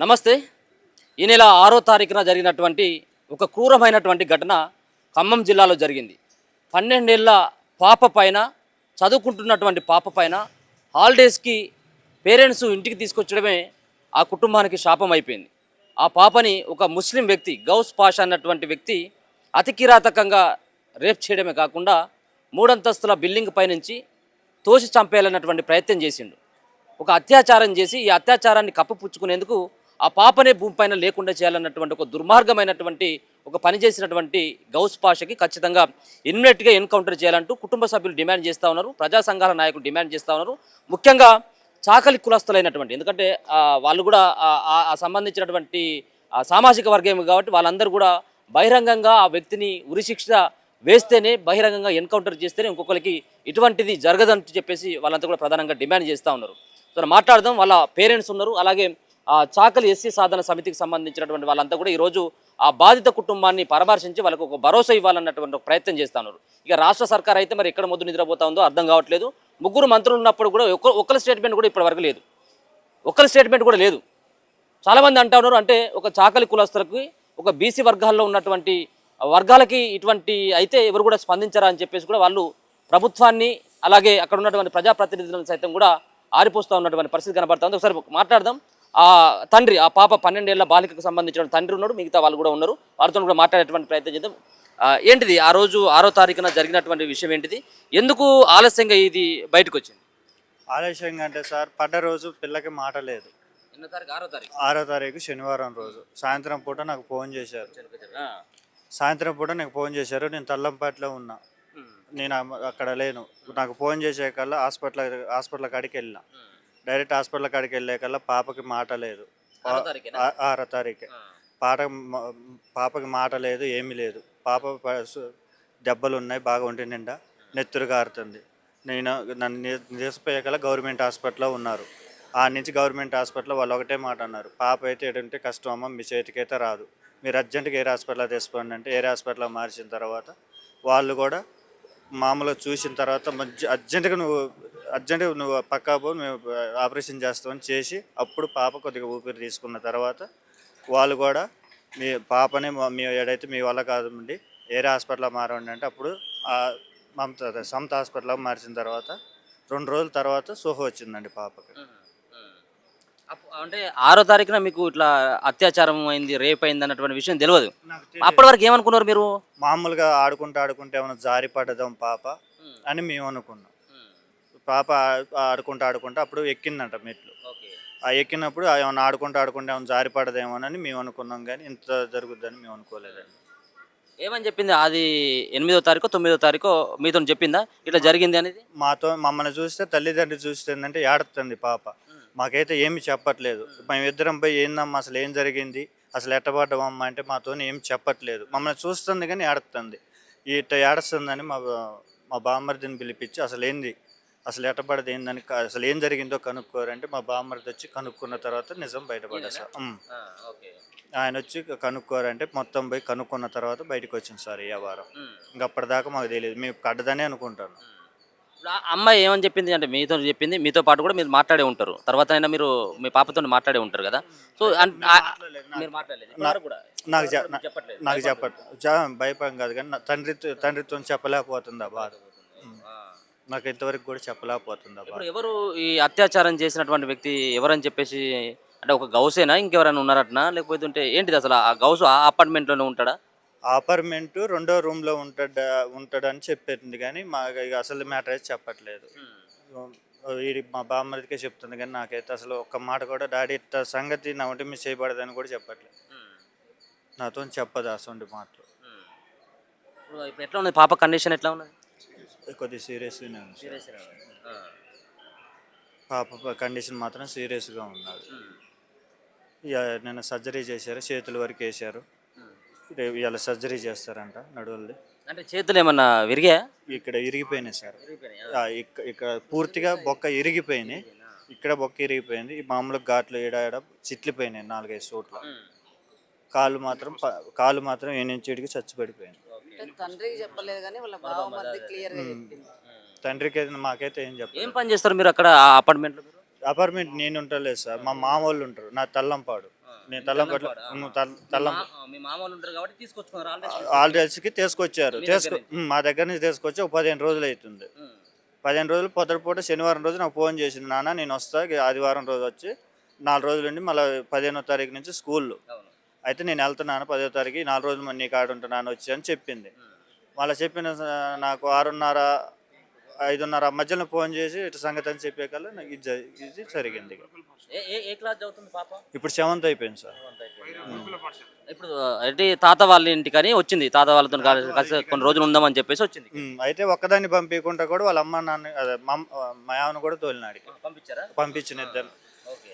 నమస్తే. ఈ నెల 6వ తారీఖున జరిగినటువంటి ఒక క్రూరమైనటువంటి ఘటన ఖమ్మం జిల్లాలో జరిగింది. 12 ఏళ్ల పాప పైన, చదువుకుంటున్నటువంటి పాప పైన హాలిడేస్కి పేరెంట్స్ ఇంటికి తీసుకొచ్చడమే ఆ కుటుంబానికి శాపం అయిపోయింది. ఆ పాపని ఒక ముస్లిం వ్యక్తి గౌస్ పాషా అన్నటువంటి వ్యక్తి అతి కిరాతకంగా రేప్ చేయడమే కాకుండా 3 అంతస్తుల బిల్డింగ్ పైనుంచి తోసి చంపేయాలన్నటువంటి ప్రయత్నం చేసిండు. ఒక అత్యాచారం చేసి ఈ అత్యాచారాన్ని కప్పిపుచ్చుకునేందుకు ఆ పాపనే భూమిపైన లేకుండా చేయాలన్నటువంటి ఒక దుర్మార్గమైనటువంటి ఒక పని చేసినటువంటి గౌస్ పాషకి ఖచ్చితంగా ఇమ్మీడియట్గా ఎన్కౌంటర్ చేయాలంటూ కుటుంబ సభ్యులు డిమాండ్ చేస్తూ ఉన్నారు. ప్రజా సంఘాల నాయకులు డిమాండ్ చేస్తూ ఉన్నారు. ముఖ్యంగా చాకలి కులస్తులైనటువంటి, ఎందుకంటే వాళ్ళు కూడా సంబంధించినటువంటి సామాజిక వర్గం కాబట్టి వాళ్ళందరూ కూడా బహిరంగంగా ఆ వ్యక్తిని ఉరిశిక్ష వేస్తేనే, బహిరంగంగా ఎన్కౌంటర్ చేస్తేనే ఇంకొకరికి ఇటువంటిది జరగదంటూ చెప్పేసి వాళ్ళంతా కూడా ప్రధానంగా డిమాండ్ చేస్తూ ఉన్నారు. సో మాట్లాడదాం. వాళ్ళ పేరెంట్స్ ఉన్నారు, అలాగే చాకలి ఎస్సీ సాధన సమితికి సంబంధించినటువంటి వాళ్ళంతా కూడా ఈరోజు ఆ బాధిత కుటుంబాన్ని పరామర్శించి వాళ్ళకు ఒక భరోసా ఇవ్వాలన్నటువంటి ఒక ప్రయత్నం చేస్తూ ఉన్నారు. ఇక రాష్ట్ర సర్కార్ అయితే మరి ఎక్కడ మొద్దు నిద్రపోతా ఉందో అర్థం కావట్లేదు. 3 మంత్రులు ఉన్నప్పుడు కూడా ఒక్కరి స్టేట్మెంట్ కూడా ఇప్పటి వరకు లేదు. ఒక్కరి స్టేట్మెంట్ కూడా లేదు. చాలామంది అంటూ ఉన్నారు, అంటే ఒక చాకలి కులస్తులకి, ఒక బీసీ వర్గాల్లో ఉన్నటువంటి వర్గాలకి ఇటువంటి అయితే ఎవరు కూడా స్పందించరా అని చెప్పేసి కూడా వాళ్ళు ప్రభుత్వాన్ని, అలాగే అక్కడ ఉన్నటువంటి ప్రజాప్రతినిధులను సైతం కూడా ఆరిపోస్తూ ఉన్నటువంటి పరిస్థితి కనబడుతుంది. ఒకసారి మాట్లాడదాం. ఆ తండ్రి, ఆ పాప 12 ఏళ్ల బాలికకు సంబంధించిన తండ్రి ఉన్నాడు, మిగతా వాళ్ళు కూడా ఉన్నారు. వారితో కూడా మాట్లాడేటువంటి ప్రయత్నం చేద్దాం. ఏంటిది ఆ రోజు 6వ తారీఖున జరిగినటువంటి విషయం ఏంటిది? ఎందుకు ఆలస్యంగా ఇది బయటకు వచ్చింది? ఆలస్యంగా అంటే సార్, పడ్డ రోజు పిల్లకి మాట లేదు. 6వ తారీఖు శనివారం రోజు సాయంత్రం పూట నాకు ఫోన్ చేశారు. నేను తల్లంపాటిలో ఉన్నా, నేను అక్కడ లేను. నాకు ఫోన్ చేసే కల్లా హాస్పిటల్ కాడికి వెళ్ళిన. డైరెక్ట్ హాస్పిటల్ కాడికి వెళ్ళే కల్లా పాపకి మాట లేదు. 6వ తారీఖు పాపకి మాట లేదు, ఏమీ లేదు. పాప దెబ్బలు ఉన్నాయి, బాగా ఒంటి నిండా నెత్తురు కారుతుంది. నన్ను తీసిపోయాకల్లా గవర్నమెంట్ హాస్పిటల్లో ఉన్నారు. ఆ నుంచి గవర్నమెంట్ హాస్పిటల్లో వాళ్ళు ఒకటే మాట అన్నారు, పాప అయితే ఎటుంటే కష్టం అమ్మ, మీ చేతికైతే రాదు, మీరు అర్జెంటుగా ఏరే హాస్పిటల్లో తీసుకోండి అంటే ఏరే హాస్పిటల్లో మార్చిన తర్వాత వాళ్ళు కూడా మామూలుగా చూసిన తర్వాత అర్జెంటుగా నువ్వు పక్కా పో, మేము ఆపరేషన్ చేస్తామని చేసి అప్పుడు పాప కొద్దిగా ఊపిరి తీసుకున్న తర్వాత వాళ్ళు కూడా మీ పాపని మీ ఏడైతే మీ వల్ల కాదండి ఏరే హాస్పిటల్లో మారండి అంటే అప్పుడు సమత హాస్పిటల్లో మార్చిన తర్వాత 2 రోజుల తర్వాత సోహో వచ్చిందండి పాపకి. అంటే 6వ తారీఖున మీకు ఇట్లా అత్యాచారం అయింది, రేప్ అయింది అన్నటువంటి విషయం తెలియదు. అప్పటి వరకు ఏమనుకున్నారు మీరు? మామూలుగా ఆడుకుంటే ఏమైనా జారి పడదాం పాప అని మేము అనుకున్నాం. పాప ఆడుకుంటా అప్పుడు ఎక్కిందంట మెట్లు. ఆ ఎక్కినప్పుడు ఏమైనా ఆడుకుంటూ ఏమైనా జారి పడదేమోనని మేము అనుకున్నాం, కానీ ఇంత జరుగుద్దని మేము అనుకోలేదండి. ఏమని చెప్పింది? అది 8వ తారీఖు 9వ తారీఖు మీతో చెప్పిందా ఇట్లా జరిగింది అనేది? మమ్మల్ని చూస్తే, తల్లిదండ్రులు చూస్తే ఏంటంటే ఏడుతుంది పాప. మాకైతే ఏమి చెప్పట్లేదు. మేమిద్దరం పోయి ఏందమ్మా అసలు ఏం జరిగింది, అసలు ఎట్టబడ్డమమ్మ అంటే మాతో ఏం చెప్పట్లేదు. మమ్మల్ని చూస్తుంది కానీ ఏడుస్తుంది. ఇట్ట ఏడుస్తుందని మా బామ్మర్దిని పిలిపించి అసలు ఎట్టబడది ఏందని, అసలు ఏం జరిగిందో కనుక్కోరంటే మా బామ్మర్ది వచ్చి కనుక్కున్న తర్వాత నిజం బయటపడ్డా సార్. ఆయన వచ్చి కనుక్కోరంటే మొత్తం పోయి కనుక్కున్న తర్వాత బయటకు వచ్చింది సార్ ఈ వారం. ఇంకప్పటిదాకా మాకు తెలియదు, మేము కడ్డదని అనుకుంటాను. అమ్మాయి ఏమని చెప్పింది అంటే మీతో పాటు కూడా మీరు మాట్లాడే ఉంటారు, తర్వాత అయినా మీరు మీ పాపతో మాట్లాడే ఉంటారు కదా. సో నాకు భయపడం కాదు, కానీ తండ్రితో చెప్పలేకపోతుందా బాధ, నాకు ఇంతవరకు కూడా చెప్పలేకపోతుందా బాధ. ఎవరు ఈ అత్యాచారం చేసినటువంటి వ్యక్తి ఎవరని చెప్పేసి, అంటే ఒక గౌసేనా ఇంకెవరైనా ఉన్నారటనా, లేకపోతే ఏంటిది అసలు? ఆ గౌసు ఆ అపార్ట్మెంట్లోనే ఉంటాడా? అపార్ట్మెంట్ 2వ రూమ్లో ఉంటాడని చెప్పింది, కానీ మాకు అసలు మ్యాటర్ అయితే చెప్పట్లేదు. మా బామ్మదికే చెప్తుంది, కానీ నాకైతే అసలు ఒక్క మాట కూడా డాడీ ఇట్ట సంగతి నా ఒంటి మిస్ చేయబడదని కూడా చెప్పట్లేదు. నాతో చెప్పదు అసలు మాటలు. ఇప్పుడు ఎట్లా ఉంది పాప కండిషన్? ఎట్లా ఉన్నది? కొద్దిగా సీరియస్గానే ఉంది. పాప కండిషన్ మాత్రం సీరియస్గా ఉన్నది. ఇక నేను సర్జరీ చేశారు, చేతుల వరకు వేసారు. ఇవాళ సర్జరీ చేస్తారంట నడువుల్ది. అంటే చేతులు ఏమన్నా విరిగా? ఇక్కడ ఇరిగిపోయినాయి సార్. ఇక్కడ పూర్తిగా బొక్క ఇరిగిపోయినాయి. ఇక్కడ బొక్క ఇరిగిపోయింది. ఈ మామూలుగా ఘాట్లు ఏడాడ చిట్లిపోయినాయి 4-5 చోట్ల. కాలు మాత్రం ఏ నుంచి ఇడికి చచ్చిపడిపోయింది. తండ్రికి చెప్పలేదు కానీ వాళ్ళ బావమరిది క్లియర్గా చెప్పింది. తండ్రికి మాకైతే ఏం చెప్పలేదు. ఏం పని చేస్తారు మీరు అక్కడ అపార్ట్మెంట్లో? అపార్ట్మెంట్ నేను ఉండలేదు సార్, మా మామ వాళ్ళు ఉంటారు, నా తల్లంపాడు. నేను తల్లంపట్ల తల్లం మీ మామ వాళ్ళు ఉంటారు కాబట్టి తీసుకొచ్చుకున్నారు ఆల్రెడీకి తీసుకొచ్చారు మా దగ్గర నుంచి తీసుకొచ్చి ఒక 15 రోజులు అవుతుంది. 15 రోజులు పొద్దుపూట శనివారం రోజు నాకు ఫోన్ చేసింది, నాన్న నేను వస్తా ఆదివారం రోజు వచ్చి 4 రోజులు ఉండి మళ్ళీ 15వ తారీఖు నుంచి స్కూల్లో అయితే నేను వెళ్తున్నాను 10వ తారీఖు 4 రోజులు నీ కాడ ఉంటున్నాను వచ్చి అని చెప్పింది. మళ్ళీ చెప్పిన నాకు 6:30 5:30 మధ్యలో ఫోన్ చేసి ఇటు సంగతి అని చెప్పే కల్లా నాకు ఇది జరిగింది. ఏ క్లాస్ చదువుతుంది పాప? ఇప్పుడు 7th అయిపోయింది సార్. ఇప్పుడు అంటే తాత వాళ్ళ ఇంటికని వచ్చింది, తాత వాళ్ళతో కలిసి కొన్ని రోజులు ఉందామని చెప్పేసి వచ్చింది. అయితే ఒక్కదాన్ని పంపించకుండా కూడా వాళ్ళ అమ్మ నాన్న అదే మా ఆమెను కూడా తోలినాడు. పంపించిన ఇద్దరు. ఓకే,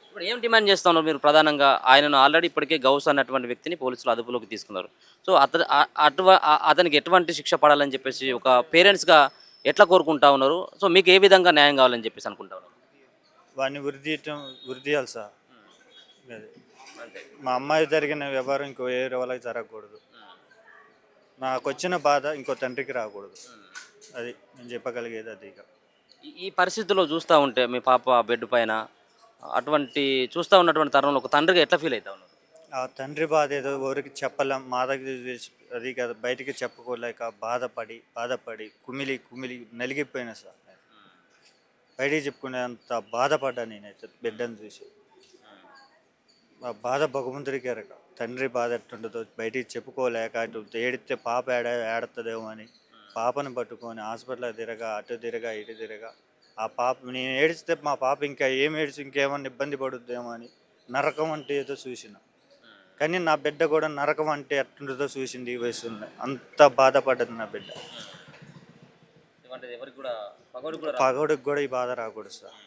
ఇప్పుడు ఏం డిమాండ్ చేస్తా ఉన్నారు మీరు ప్రధానంగా? ఆయనను ఆల్రెడీ ఇప్పటికే గౌస్ అన్నటువంటి వ్యక్తిని పోలీసులు అదుపులోకి తీసుకున్నారు. సో అతనికి ఎటువంటి శిక్ష పడాలని చెప్పేసి ఒక పేరెంట్స్గా ఎట్లా కోరుకుంటా ఉన్నారు? సో మీకు ఏ విధంగా న్యాయం కావాలని చెప్పేసి అనుకుంటా ఉన్నారు? వాడిని వృద్ధి చేయాలి సార్. అది మా అమ్మాయి జరిగిన వ్యవహారం ఇంకో వేరే వాళ్ళకి జరగకూడదు. నాకు వచ్చిన బాధ ఇంకో తండ్రికి రాకూడదు. అది నేను చెప్పగలిగేది. అది ఇక ఈ పరిస్థితుల్లో చూస్తూ ఉంటే మీ పాప బెడ్ పైన అటువంటి చూస్తూ ఉన్నటువంటి తరుణంలో ఒక తండ్రిగా ఎట్లా ఫీల్ అవుతా ఉన్నారు? ఆ తండ్రి బాధ ఏదో ఎవరికి చెప్పలేం, మా దగ్గర అది కదా బయటికి చెప్పుకోలేక బాధపడి కుమిలి నలిగిపోయినా సార్. బయటికి చెప్పుకునేంత బాధపడ్డా నేనైతే బిడ్డను చూసి. ఆ బాధ భగవంతుడికి ఎరక. తండ్రి బాధ ఎట్టుంటుందో బయటికి చెప్పుకోలేక అటు ఏడితే పాప ఏడుతుందేమో అని పాపను పట్టుకొని హాస్పిటల్ అటు తిరగా ఆ పాప నేను ఏడిస్తే మా పాప ఇంకా ఇంకేమన్నా ఇబ్బంది పడుద్దేమో అని నరకం అంటే ఏదో చూసిన. కానీ నా బిడ్డ కూడా నరకం అంటే ఎట్టుంటుందో చూసింది ఈ వయసులో. అంత బాధపడ్డది నా బిడ్డ. పగోడికి కూడా ఈ బాధ రాకూడదు సార్.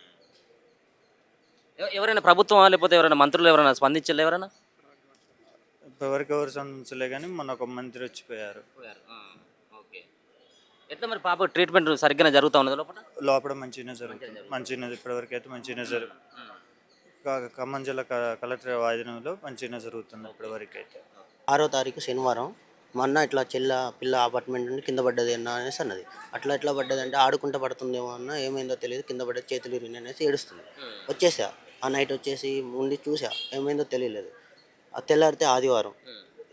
ఎవరైనా ప్రభుత్వం లేకపోతే ఎవరైనా మంత్రులు ఎవరైనా స్పందించలే? ఎవరైనా ఎవరు స్పందించలే, కానీ మొన్న ఒక మంత్రి వచ్చిపోయారు. ఓకే, ఎట్లా మరి పాప ట్రీట్మెంట్ సరిగ్గా జరుగుతూ ఉన్నది? లోపల మంచిగానే జరుగుతుంది. ఇప్పటివరకు అయితే మంచిగానే జరుగుతుంది. ఖమ్మం జిల్లా కలెక్టర్ ఆధీనంలో మంచిగానే జరుగుతుంది ఇప్పటివరకు అయితే. 6వ తారీఖు శనివారం మొన్న ఇట్లా పిల్ల అపార్ట్మెంట్ నుండి కింద పడ్డది అన్న అనేసి అన్నది. ఎట్లా పడ్డది అంటే ఆడుకుంటూ పడుతుందేమో అన్న, ఏమైందో తెలియదు, కింద పడ్డది, చేతులు ఇరిగినాయి అనేసి ఏడుస్తుంది. వచ్చేసా ఆ నైట్ వచ్చేసి ఉండి చూసా, ఏమైందో తెలియలేదు. తెల్లారితే ఆదివారం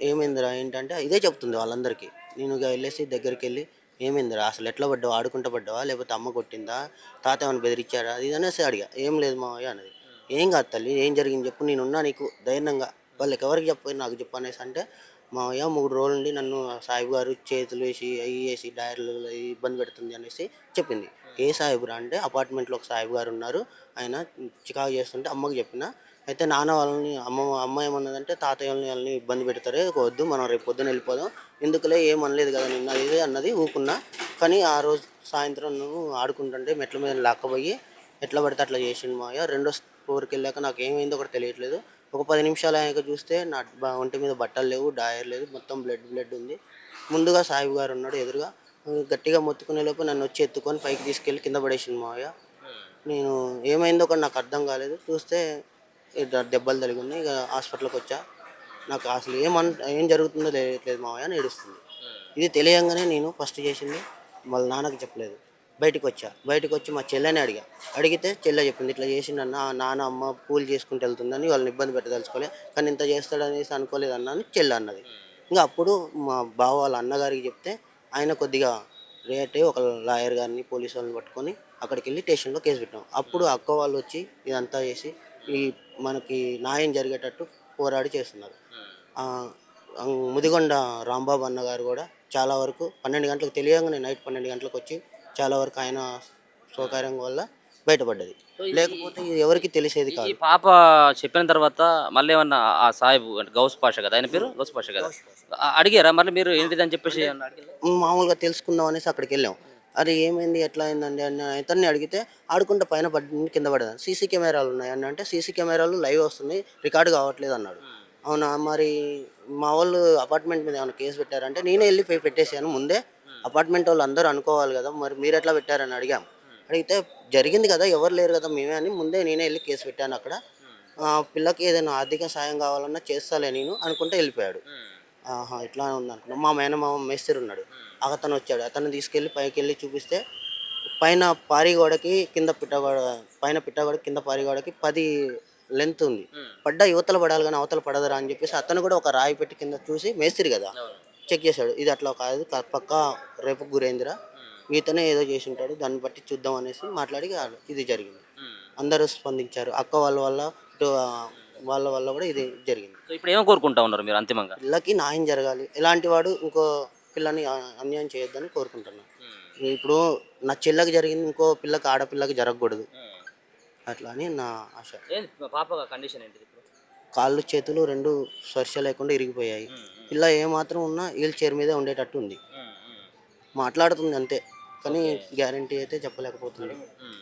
ఏమైందిరా ఏంటంటే ఇదే చెప్తుంది వాళ్ళందరికీ. నేను వెళ్ళేసి దగ్గరికి వెళ్ళి ఏమైందిరా అసలు ఎట్లా పడ్డావు, ఆడుకుంటూ పడ్డావా లేకపోతే అమ్మ కొట్టిందా, తాత ఏమైనా బెదిరించారా అది అనేసి అడిగా. ఏం లేదు మావయ్య అన్నది. ఏం కాదు తల్లి, ఏం జరిగింది చెప్పు, నేనున్నా నీకు ధైర్యంగా, వాళ్ళకి ఎవరికి చెప్పు నాకు చెప్పు అనేసి అంటే, మావయ్య 3 రోజుల నుండి నన్ను సాహిబ్ గారు చేతులు వేసి అవి వేసి డైర్లు ఇబ్బంది పెడుతుంది అనేసి చెప్పింది. ఏ సాహిబురా అంటే అపార్ట్మెంట్లో ఒక సాహిబ్ గారు ఉన్నారు, ఆయన చికాకు చేస్తుంటే అమ్మకి చెప్పిన. అయితే నాన్న వాళ్ళని అమ్మ ఏమన్నదంటే తాతయ్య వాళ్ళని ఇబ్బంది పెడతారే, వద్దు మనం రేపు పొద్దున వెళ్ళిపోదాం, ఎందుకులే ఏమనలేదు కదా నిన్న ఇదే అన్నది. ఊకున్నా. కానీ ఆ రోజు సాయంత్రం నువ్వు ఆడుకుంటుంటే మెట్ల మీద లాక్కపోయి ఎట్లా పడితే అట్లా చేసిండు మావయ్య. రెండో ఫ్లోర్కి వెళ్ళాక నాకు ఏమైందో ఒకటి తెలియట్లేదు. ఒక 10 నిమిషాలు అయ్యాక చూస్తే నా ఒంటి మీద బట్టలు లేవు, డాయర్ లేదు, మొత్తం బ్లడ్ ఉంది. ముందుగా సాహిబ్ గారు ఉన్నాడు ఎదురుగా. గట్టిగా మొత్తుకునే లోపు నన్ను వచ్చి ఎత్తుకొని పైకి తీసుకెళ్ళి కింద పడేసింది మావయ్య. నేను ఏమైందో కూడా నాకు అర్థం కాలేదు. చూస్తే దెబ్బలు తగిలి ఉన్నాయి. ఇక హాస్పిటల్కి వచ్చా. నాకు అసలు ఏం జరుగుతుందో తెలియట్లేదు మావయ్య అని ఏడుస్తుంది. ఇది తెలియంగానే నేను ఫస్ట్ చేసింది వాళ్ళ నాన్నకి చెప్పలేదు. బయటకు వచ్చి మా చెల్లెని అడిగితే చెల్లె చెప్పింది, ఇట్లా చేసిండన్న నాన్న అమ్మ పూలు చేసుకుంటూ వెళ్తుందని వాళ్ళని ఇబ్బంది పెట్టదలుచుకోలే, కానీ ఇంత చేస్తాడనేసి అనుకోలేదన్న అని చెల్లె అన్నది. ఇంకా అప్పుడు మా బావ వాళ్ళ అన్నగారికి చెప్తే ఆయన కొద్దిగా రేట్ ఒక లాయర్ గారిని పోలీసు వాళ్ళని పట్టుకొని అక్కడికి వెళ్ళి స్టేషన్లో కేసు పెట్టాం. అప్పుడు అక్క వాళ్ళు వచ్చి ఇదంతా చేసి మనకి న్యాయం జరిగేటట్టు పోరాడి చేస్తున్నారు. ముదిగొండ రాంబాబు అన్నగారు కూడా చాలా వరకు 12 గంటలకు తెలియగానే నైట్ 12 గంటలకు వచ్చి చాలా వరకు ఆయన సౌకర్యం వల్ల బయటపడ్డది. లేకపోతే ఎవరికి తెలిసేది కాదు. ఈ పాప చెప్పిన తర్వాత మళ్ళీ ఏమన్నా ఆ సాహిబు అంటే గౌస్ పాషా కదా, ఆయన పేరు గౌస్ పాషా కదా, అడిగారా మళ్ళీ మీరు ఏంటిదని చెప్పేసి? మామూలుగా తెలుసుకుందాం అనేసి అక్కడికి వెళ్ళాం. అది ఏమైంది ఎట్లా అయిందండి అని అతన్ని అడిగితే ఆడుకుంటూ పైన కింద పడేదాన్ని, సీసీ కెమెరాలు ఉన్నాయని అంటే సీసీ కెమెరాలు లైవ్ వస్తుంది, రికార్డు కావట్లేదు అన్నాడు. అవునా, మరి మా వాళ్ళు అపార్ట్మెంట్ మీద ఏమైనా కేసు పెట్టారంటే నేనే వెళ్ళి పెట్టేసాను ముందే, అపార్ట్మెంట్ వాళ్ళు అందరూ అనుకోవాలి కదా, మరి మీరు ఎట్లా పెట్టారని అడిగితే జరిగింది కదా ఎవరు లేరు కదా మేమే అని ముందే నేనే వెళ్ళి కేసు పెట్టాను అక్కడ. పిల్లకి ఏదైనా ఆర్థిక సాయం కావాలన్నా చేస్తాలే నేను అనుకుంటే వెళ్ళిపోయాడు. ఇట్లా ఉంది అనుకున్నా. మా మేనమామ మేస్త్రి ఉన్నాడు, అతను వచ్చాడు. అతను తీసుకెళ్ళి పైకి వెళ్ళి చూపిస్తే పైన పారిగోడకి కింద పిట్టగోడ, పైన పిట్టగోడకి కింద పారిగోడకి 10 లెంత్ ఉంది, పడ్డ యువతల పడాలి కానీ అవతల పడదరా అని చెప్పేసి అతను కూడా ఒక రాయి పెట్టి కింద చూసి మేస్త్రి కదా చెక్ చేశాడు, ఇది అట్లా కాదు పక్క రేపు గురేంద్ర ఈతనే ఏదో చేసి ఉంటాడు, దాన్ని బట్టి చూద్దాం అనేసి మాట్లాడి ఇది జరిగింది. అందరూ స్పందించారు, అక్క వాళ్ళ వల్ల ఇటు వాళ్ళ వల్ల కూడా ఇది జరిగింది. సో ఇప్పుడు ఏం కోరుకుంటా ఉన్నారు మీరు అంతిమంగా? పిల్లకి న్యాయం జరగాలి, ఇలాంటి వాడు ఇంకో పిల్లని అన్యాయం చేయొద్దని కోరుకుంటున్నాను. ఇప్పుడు నా చెల్లెకి జరిగింది, ఇంకో పిల్లకి ఆడపిల్లకి జరగకూడదు అట్లా అని నా ఆశ. పాప కండిషన్ ఏంటిది? కాళ్ళు చేతులు రెండు స్పర్శ లేకుండా ఇరిగిపోయాయి. పిల్ల ఏమాత్రం ఉన్నా వీల్ చైర్ మీదే ఉండేటట్టు ఉంది, మాట్లాడుతుంది అంతే కానీ గ్యారంటీ అయితే చెప్పలేకపోతుంది.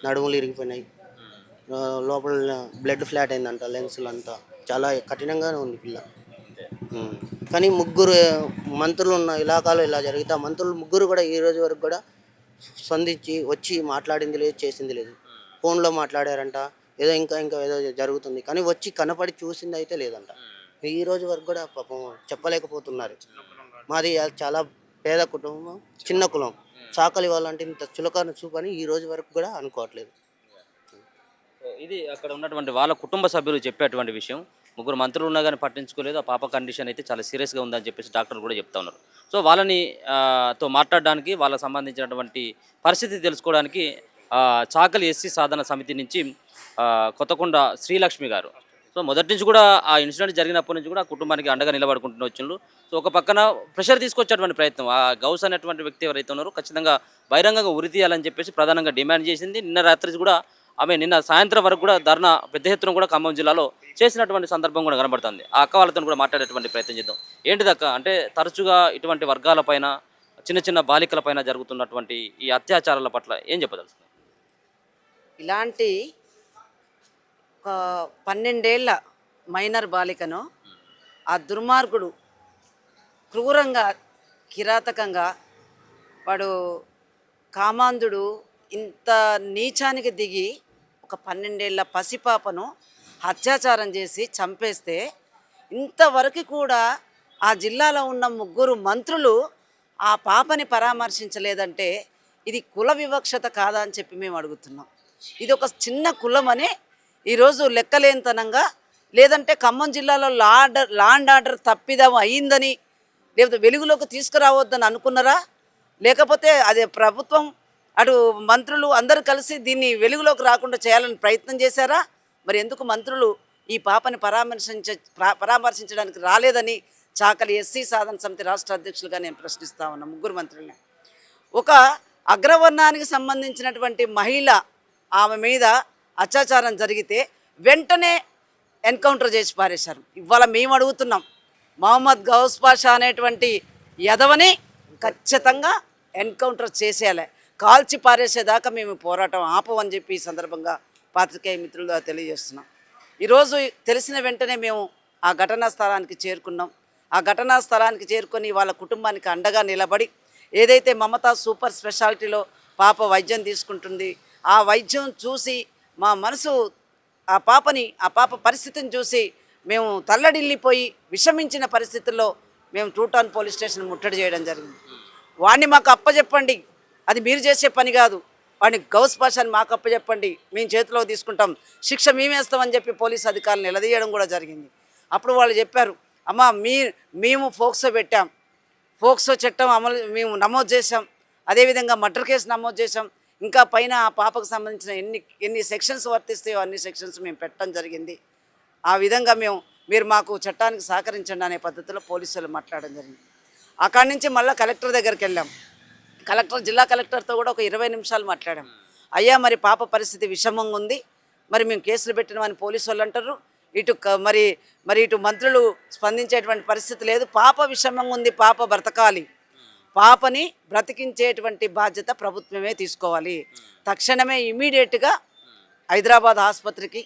నడుములు ఇరిగిపోయినాయి, లోపల బ్లడ్ ఫ్లాట్ అయిందంట, లెన్సులు అంతా చాలా కఠినంగానే ఉంది పిల్ల. కానీ ముగ్గురు మంత్రులు ఉన్న ఇలాకాలో ఇలా జరిగితే ఆ మంత్రులు ముగ్గురు కూడా ఈ రోజు వరకు కూడా స్పందించి వచ్చి మాట్లాడింది లేదు, చేసింది లేదు. ఫోన్లో మాట్లాడారంట, ఏదో ఇంకా ఏదో జరుగుతుంది కానీ వచ్చి కనపడి చూసింది అయితే లేదంట. ఈ రోజు వరకు కూడా పాపం చెప్పలేకపోతున్నారు. మాది చాలా పేద కుటుంబం, చిన్న కులం, చాకలి వాళ్ళంటే ఇంత చులకన చూపని ఈ రోజు వరకు కూడా అనుకోవట్లేదు. ఇది అక్కడ ఉన్నటువంటి వాళ్ళ కుటుంబ సభ్యులు చెప్పేటువంటి విషయం. ముగ్గురు మంత్రులు ఉన్నా కానీ పట్టించుకోలేదు, ఆ పాప కండిషన్ అయితే చాలా సీరియస్గా ఉందని చెప్పేసి డాక్టర్లు కూడా చెప్తా ఉన్నారు. సో వాళ్ళని తో మాట్లాడడానికి, వాళ్ళకి సంబంధించినటువంటి పరిస్థితి తెలుసుకోవడానికి చాకలి ఎస్సీ సాధన సమితి నుంచి కొత్తకొండ శ్రీలక్ష్మి గారు, సో మొదటి నుంచి కూడా ఆ ఇన్సిడెంట్ జరిగినప్పటి నుంచి కూడా ఆ కుటుంబానికి అండగా నిలబడుకుంటూ వచ్చిండ్రు. సో ఒక పక్కన ప్రెషర్ తీసుకొచ్చేటువంటి ప్రయత్నం ఆ గౌస్ అనేటువంటి వ్యక్తి ఎవరైతే ఉన్నారో ఖచ్చితంగా బహిరంగంగా ఉరి తీయాలని చెప్పేసి ప్రధానంగా డిమాండ్ చేసింది. నిన్న రాత్రి కూడా నిన్న సాయంత్రం వరకు కూడా ధర్నా పెద్ద ఎత్తున కూడా ఖమ్మం జిల్లాలో చేసినటువంటి సందర్భం కూడా కనబడుతుంది. ఆ అక్క వాళ్ళతో కూడా మాట్లాడేటువంటి ప్రయత్నం చేద్దాం. ఏంటిది అక్క, అంటే తరచుగా ఇటువంటి వర్గాలపైన, చిన్న చిన్న బాలికలపైన జరుగుతున్నటువంటి ఈ అత్యాచారాల పట్ల ఏం చెప్పదలుచుకున్నారు? ఇలాంటి ఒక 12 ఏళ్ల మైనర్ బాలికను ఆ దుర్మార్గుడు క్రూరంగా కిరాతకంగా వాడు కామాంధుడు ఇంత నీచానికి దిగి ఒక 12 ఏళ్ల పసిపాపను అత్యాచారం చేసి చంపేస్తే ఇంతవరకు కూడా ఆ జిల్లాలో ఉన్న ముగ్గురు మంత్రులు ఆ పాపని పరామర్శించలేదంటే ఇది కుల వివక్షత కాదా అని చెప్పి మేము అడుగుతున్నాం. ఇది ఒక చిన్న కులమని ఈరోజు లెక్కలేనితనంగా, లేదంటే ఖమ్మం జిల్లాలో లా అండ్ ఆర్డర్ తప్పిదం అయిందని, లేకపోతే వెలుగులోకి తీసుకురావద్దని అనుకున్నారా, లేకపోతే అదే ప్రభుత్వం అటు మంత్రులు అందరూ కలిసి దీన్ని వెలుగులోకి రాకుండా చేయాలని ప్రయత్నం చేశారా? మరి ఎందుకు మంత్రులు ఈ పాపని పరామర్శించడానికి రాలేదని చాకలి ఎస్సీ సాధన సమితి రాష్ట్ర అధ్యక్షులుగా నేను ప్రశ్నిస్తా ఉన్నా ముగ్గురు మంత్రుల్ని. ఒక అగ్రవర్ణానికి సంబంధించినటువంటి మహిళ, ఆమె మీద అత్యాచారం జరిగితే వెంటనే ఎన్కౌంటర్ చేసి పారేశారు. ఇవాళ మేము అడుగుతున్నాం, మహమ్మద్ గౌస్ పాషా అనేటువంటి యదవని ఖచ్చితంగా ఎన్కౌంటర్ చేసేయాలి, కాల్చి పారేసేదాకా మేము పోరాటం ఆపమని చెప్పి ఈ సందర్భంగా పాత్రికేయ మిత్రులు తెలియజేస్తున్నాం. ఈరోజు తెలిసిన వెంటనే మేము ఆ ఘటనా స్థలానికి చేరుకున్నాం. ఆ ఘటనా స్థలానికి చేరుకొని వాళ్ళ కుటుంబానికి అండగా నిలబడి, ఏదైతే మమతా సూపర్ స్పెషాలిటీలో పాప వైద్యం తీసుకుంటుంది, ఆ వైద్యం చూసి మా మనసు ఆ పాప పరిస్థితిని చూసి మేము తల్లడిల్లిపోయి విషమించిన పరిస్థితుల్లో మేము 2 టౌన్ పోలీస్ స్టేషన్ ముట్టడి చేయడం జరిగింది. వాడిని మాకు అప్పచెప్పండి, అది మీరు చేసే పని కాదు, వాడిని గౌస్ పాషాని మాకు అప్పచెప్పండి, మేము చేతిలో తీసుకుంటాం, శిక్ష మేమేస్తామని చెప్పి పోలీస్ అధికారులు నిలదీయడం కూడా జరిగింది. అప్పుడు వాళ్ళు చెప్పారు, అమ్మ మేము ఫోక్సో పెట్టాం, ఫోక్సో చట్టం అమలు మేము నమోదు చేసాం, అదేవిధంగా మర్డర్ కేసు నమోదు చేసాం, ఇంకా పైన ఆ పాపకు సంబంధించిన ఎన్ని సెక్షన్స్ వర్తిస్తాయో అన్ని సెక్షన్స్ మేము పెట్టడం జరిగింది. ఆ విధంగా మీరు మాకు చట్టానికి సహకరించండి అనే పద్ధతిలో పోలీసులు మాట్లాడడం జరిగింది. అక్కడి నుంచి మళ్ళీ కలెక్టర్ దగ్గరికి వెళ్ళాం. జిల్లా కలెక్టర్తో కూడా ఒక 20 నిమిషాలు మాట్లాడాం. అయ్యా మరి పాప పరిస్థితి విషమంగా ఉంది, మరి మేము కేసులు పెట్టినామని పోలీసు వాళ్ళు అంటారు, ఇటు మంత్రులు స్పందించేటువంటి పరిస్థితి లేదు, పాప విషమంగా ఉంది, పాప బ్రతకాలి, పాపని బ్రతికించేటువంటి బాధ్యత ప్రభుత్వమే తీసుకోవాలి, తక్షణమే ఇమీడియట్గా హైదరాబాద్ ఆసుపత్రికి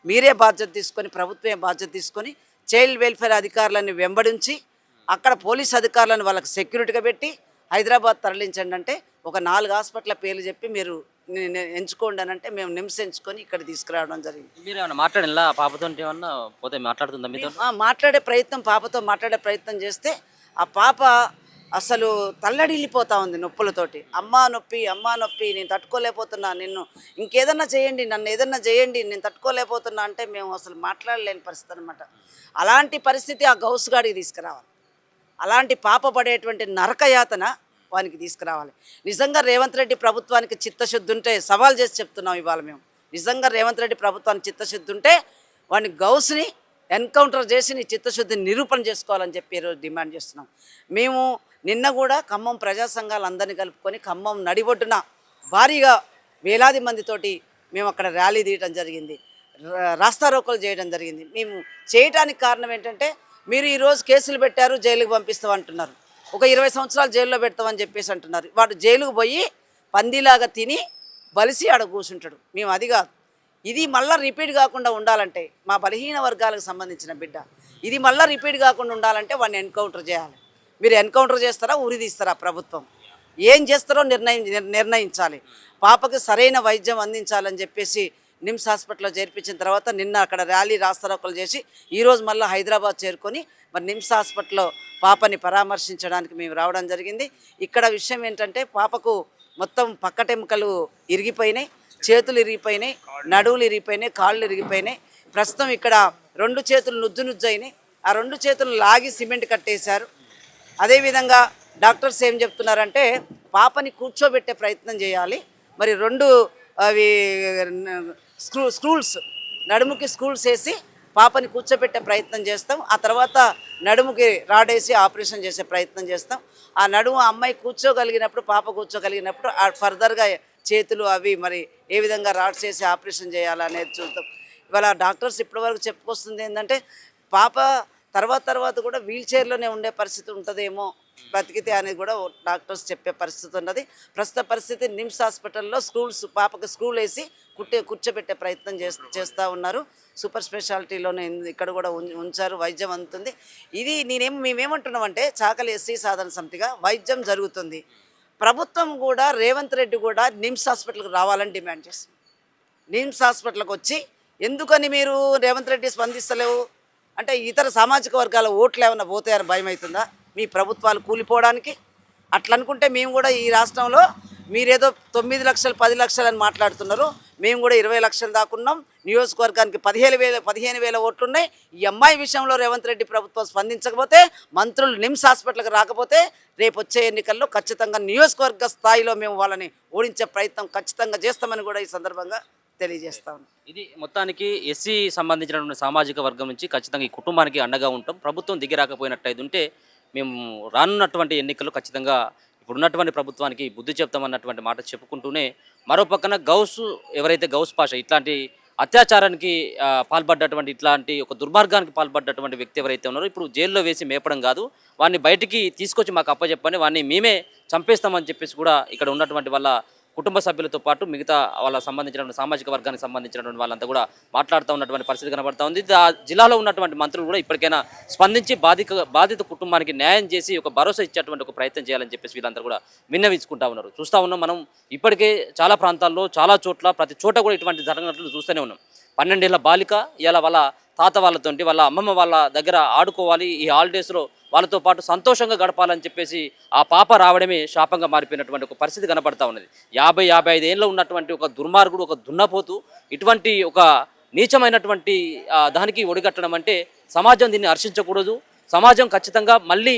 మీరే బాధ్యత తీసుకొని, ప్రభుత్వమే బాధ్యత తీసుకొని చైల్డ్ వెల్ఫేర్ అధికారులను వెంబడించి అక్కడ పోలీస్ అధికారులను వాళ్ళకి సెక్యూరిటీగా పెట్టి హైదరాబాద్ తరలించండి అంటే ఒక 4 హాస్పిటల్ పేర్లు చెప్పి మీరు ఎంచుకోండి అని అంటే మేము నిమ్స్ ఎంచుకొని ఇక్కడ తీసుకురావడం జరిగింది. మీరు ఏమన్నా మాట్లాడినా పాపతో ఏమన్నా పోతే మాట్లాడుతుందా మీతో? పాపతో మాట్లాడే ప్రయత్నం చేస్తే ఆ పాప అసలు తల్లడిల్లిపోతా ఉంది నొప్పులతోటి. అమ్మా నొప్పి నేను తట్టుకోలేకపోతున్నా, నిన్ను ఇంకేదన్నా చేయండి, నన్ను ఏదన్నా చేయండి, నేను తట్టుకోలేకపోతున్నా అంటే మేము అసలు మాట్లాడలేని పరిస్థితి అనమాట. అలాంటి పరిస్థితి ఆ గౌసుగాడికి తీసుకురావాలి. అలాంటి పాప పడేటువంటి నరకయాతన వానికి తీసుకురావాలి. నిజంగా రేవంత్ రెడ్డి ప్రభుత్వానికి చిత్తశుద్ధి ఉంటే సవాల్ చేసి చెప్తున్నాం ఇవాళ మేము. నిజంగా రేవంత్ రెడ్డి ప్రభుత్వానికి చిత్తశుద్ధి ఉంటే వాడిని గౌస్ని ఎన్కౌంటర్ చేసి నీ చిత్తశుద్ధిని నిరూపణ చేసుకోవాలని చెప్పి ఈరోజు డిమాండ్ చేస్తున్నాం. మేము నిన్న కూడా ఖమ్మం ప్రజా సంఘాలు అందరినీ కలుపుకొని ఖమ్మం నడిబొడ్డున భారీగా వేలాది మందితోటి మేము అక్కడ ర్యాలీ తీయడం జరిగింది, రాస్తారోకోలు చేయడం జరిగింది. మేము చేయడానికి కారణం ఏంటంటే మీరు ఈరోజు కేసులు పెట్టారు, జైలుకి పంపిస్తాం అంటున్నారు, ఒక 20 సంవత్సరాలు జైల్లో పెడతామని చెప్పేసి అంటున్నారు. వాడు జైలుకు పోయి పందిలాగా తిని బలిసి ఆడ కూర్చుంటాడు. మేము అది కాదు, ఇది మళ్ళీ రిపీట్ కాకుండా ఉండాలంటే మా బలహీన వర్గాలకు సంబంధించిన బిడ్డ, ఇది మళ్ళీ రిపీట్ కాకుండా ఉండాలంటే వాడిని ఎన్కౌంటర్ చేయాలి. మీరు ఎన్కౌంటర్ చేస్తారా, ఉరి తీస్తారా? ప్రభుత్వం ఏం చేస్తారో నిర్ణయించాలి. పాపకి సరైన వైద్యం అందించాలని చెప్పేసి నిమ్స్ హాస్పిటల్లో చేర్పించిన తర్వాత నిన్న అక్కడ ర్యాలీ రాస్తారోకలు చేసి ఈరోజు మళ్ళీ హైదరాబాద్ చేరుకొని మరి నిమ్స్ హాస్పిటల్లో పాపని పరామర్శించడానికి మేము రావడం జరిగింది. ఇక్కడ విషయం ఏంటంటే పాపకు మొత్తం పక్కటెముకలు ఇరిగిపోయినాయి, చేతులు ఇరిగిపోయినాయి, నడువులు ఇరిగిపోయినాయి, కాళ్ళు ఇరిగిపోయినాయి. ప్రస్తుతం ఇక్కడ 2 చేతులు నుజ్జు అయినాయి. ఆ 2 చేతులు లాగి సిమెంట్ కట్టేశారు. అదేవిధంగా డాక్టర్స్ ఏం చెప్తున్నారంటే పాపని కూర్చోబెట్టే ప్రయత్నం చేయాలి. మరి 2 అవి స్క్రూల్స్ నడుముకి స్క్రూల్స్ వేసి పాపని కూర్చోబెట్టే ప్రయత్నం చేస్తాం. ఆ తర్వాత నడుముకి రాడేసి ఆపరేషన్ చేసే ప్రయత్నం చేస్తాం. ఆ నడుము అమ్మాయి కూర్చోగలిగినప్పుడు, పాప కూర్చోగలిగినప్పుడు ఫర్దర్గా చేతులు అవి మరి ఏ విధంగా రాడ్స్ వేసి ఆపరేషన్ చేయాలనేది చూద్దాం. ఇవాళ డాక్టర్స్ ఇప్పటివరకు చెప్పుకొస్తుంది ఏంటంటే పాప తర్వాత కూడా వీల్ చైర్లోనే ఉండే పరిస్థితి ఉంటుందేమో బ్రతికితే అనేది కూడా డాక్టర్స్ చెప్పే పరిస్థితి ఉన్నది. ప్రస్తుత పరిస్థితి నిమ్స్ హాస్పిటల్లో పాపకు స్క్రూలు వేసి కూర్చోబెట్టే ప్రయత్నం చేస్తూ ఉన్నారు. సూపర్ స్పెషాలిటీలోనే ఇక్కడ కూడా ఉంచారు, వైద్యం అందుతుంది. ఇది మేమేమంటున్నామంటే చాకలి ఎస్సీ సాధన సమితిగా వైద్యం జరుగుతుంది. ప్రభుత్వం కూడా రేవంత్ రెడ్డి కూడా నిమ్స్ హాస్పిటల్కి రావాలని డిమాండ్ చేస్తుంది. నిమ్స్ హాస్పిటల్కి వచ్చి ఎందుకని మీరు రేవంత్ రెడ్డి స్పందిస్తలేవు అంటే ఇతర సామాజిక వర్గాల ఓట్లు ఏమైనా పోతాయని భయం అవుతుందా మీ ప్రభుత్వాలు కూలిపోవడానికి? అట్లా అనుకుంటే మేము కూడా ఈ రాష్ట్రంలో మీరేదో 9 లక్షలు 10 లక్షలు అని మాట్లాడుతున్నారు, మేము కూడా 20 లక్షలు దాకున్నాం. నియోజకవర్గానికి 15,000 ఓట్లు ఉన్నాయి. ఈ అమ్మాయి విషయంలో రేవంత్ రెడ్డి ప్రభుత్వం స్పందించకపోతే, మంత్రులు నిమ్స్ హాస్పిటల్కి రాకపోతే రేపు వచ్చే ఎన్నికల్లో ఖచ్చితంగా నియోజకవర్గ స్థాయిలో మేము వాళ్ళని ఓడించే ప్రయత్నం ఖచ్చితంగా చేస్తామని కూడా ఈ సందర్భంగా తెలియజేస్తాం. ఇది మొత్తానికి ఎస్సీ సంబంధించినటువంటి సామాజిక వర్గం నుంచి ఖచ్చితంగా ఈ కుటుంబానికి అండగా ఉంటాం. ప్రభుత్వం దిగి రాకపోయినట్టయితే ఉంటే మేము రానున్నటువంటి ఎన్నికల్లో ఖచ్చితంగా ఇప్పుడున్నటువంటి ప్రభుత్వానికి బుద్ధి చెప్తామన్నటువంటి మాట చెప్పుకుంటూనే మరో పక్కన ఎవరైతే గౌస్ పాషా ఇట్లాంటి అత్యాచారానికి పాల్పడ్డటువంటి ఇట్లాంటి ఒక దుర్మార్గానికి పాల్పడ్డటువంటి వ్యక్తి ఎవరైతే ఉన్నారో ఇప్పుడు జైల్లో వేసి మేపడం కాదు, వాడిని బయటికి తీసుకొచ్చి మాకు అప్పచెప్పని వాడిని మేమే చంపేస్తామని చెప్పేసి కూడా ఇక్కడ ఉన్నటువంటి వాళ్ళ కుటుంబ సభ్యులతో పాటు మిగతా వాళ్ళకి సంబంధించినటువంటి సామాజిక వర్గానికి సంబంధించినటువంటి వాళ్ళంతా కూడా మాట్లాడుతూ ఉన్నటువంటి పరిస్థితి కనబడుతూ ఉంది. ఆ జిల్లాలో ఉన్నటువంటి మంత్రులు కూడా ఇప్పటికైనా స్పందించి బాధిత కుటుంబానికి న్యాయం చేసి ఒక భరోసా ఇచ్చేటువంటి ఒక ప్రయత్నం చేయాలని చెప్పేసి వీళ్ళంతా కూడా విన్నవించుకుంటా ఉన్నారు. చూస్తూ ఉన్నాం మనం ఇప్పటికే చాలా ప్రాంతాల్లో చాలా చోట్ల ప్రతి చోట కూడా ఇటువంటి జరగనట్లు చూస్తూనే ఉన్నాం. 12 ఏళ్ల బాలిక ఇలా వాళ్ళ తాత వాళ్ళతోటి వాళ్ళ అమ్మమ్మ వాళ్ళ దగ్గర ఆడుకోవాలి, ఈ హాలిడేస్లో వాళ్ళతో పాటు సంతోషంగా గడపాలని చెప్పేసి ఆ పాప రావడమే శాపంగా మారిపోయినటువంటి ఒక పరిస్థితి కనపడతా ఉన్నది. 50-55 ఏళ్ళలో ఉన్నటువంటి ఒక దుర్మార్గుడు, ఒక దున్నపోతు ఇటువంటి ఒక నీచమైనటువంటి దానికి ఒడిగట్టడం అంటే సమాజం దీన్ని హర్షించకూడదు. సమాజం ఖచ్చితంగా మళ్ళీ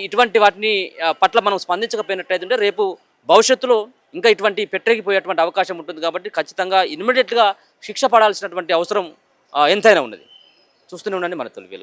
ఇటువంటి వాటిని పట్ల మనం స్పందించకపోయినట్టయితే రేపు భవిష్యత్తులో ఇంకా ఇటువంటి పెట్టరేగిపోయేటువంటి అవకాశం ఉంటుంది. కాబట్టి ఖచ్చితంగా ఇమ్మీడియట్గా శిక్ష పడాల్సినటువంటి అవసరం ఎంతైనా ఉన్నది. చూస్తూనే ఉండండి మన తొలి వెలుగు.